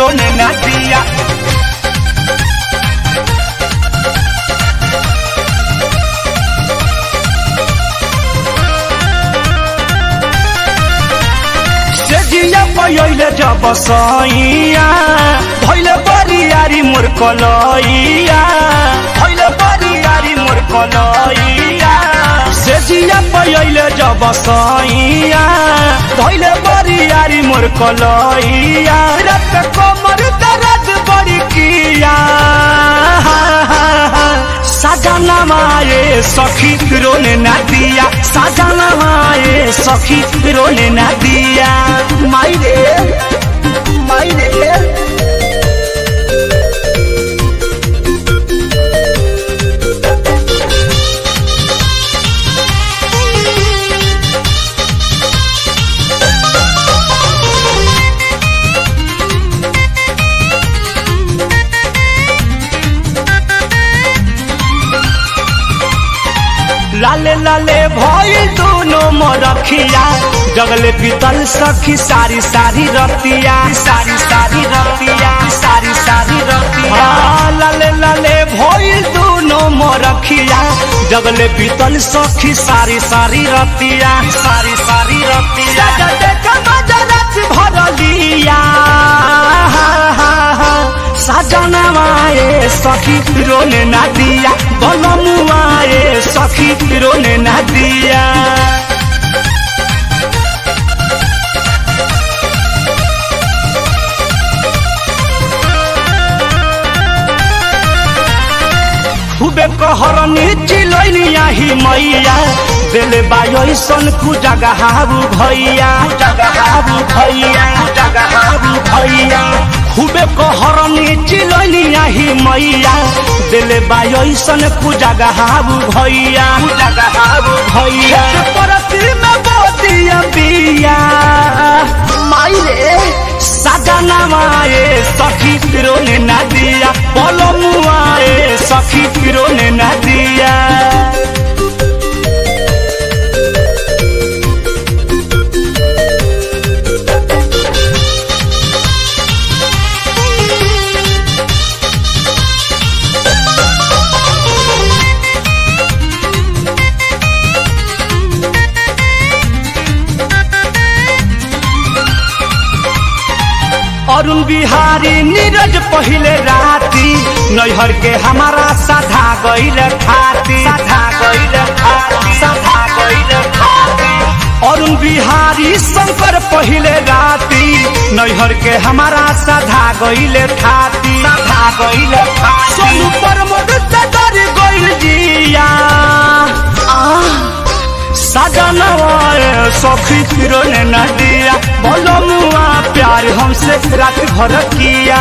रोने ना दिया। सेजिया पयले जब सैया भइले बरियारी मोर कलैया, भइले बरियारी मोर कलैया। सेजिया पयले जब सैया भइले बरियारी मोर कलैया। रात कमर दर्द बड़ी किया सजना माए सखी रोने ना दिया, सजना माए सखी रोने ना दिया। माई रे माई रे लाले लाले भइल दोनों मरखिया जगले पीतल सखी सारी सारी रतिया, सारी सारी रतिया, सारी सारी रतिया। लाले लाले भइल दोनों मरखिया जगले पीतल सखी सारी सारी रतिया, सारी सारी रतिया। भरलिया सजना माए सखी रोने ना दिया, बलमुआए सखी रोने ना दिया। खूबे कहरनी चिलैनिया ही मैया दिले बायसन कु जगहाबू भैया, जगहाबू भैया, जगहाबू भैया। खूबे कहरनी चिलैनिया ही मैया दिले बायसन कु जगहाबू भैया, जगहाबू भैया। परती में बोतिया बिया माई रे सजना माए सखी रोने ना दिया, बलमुआए सखी रोने ना दिया। अरुण बिहारी नीरज पहिले राती नैहर के हमारा साधा गईल खाती, साधा गईल खाती, साधा गईल खाती। अरुण बिहारी शंकर पहिले राती नैहर के हमारा साधा गईल खाती, साधा गईल खाती। सोनू प्रमोद डर गईल जिया सजना सखी रोने ना दिया, बलमुआ प्यार हमसे रात भर किया।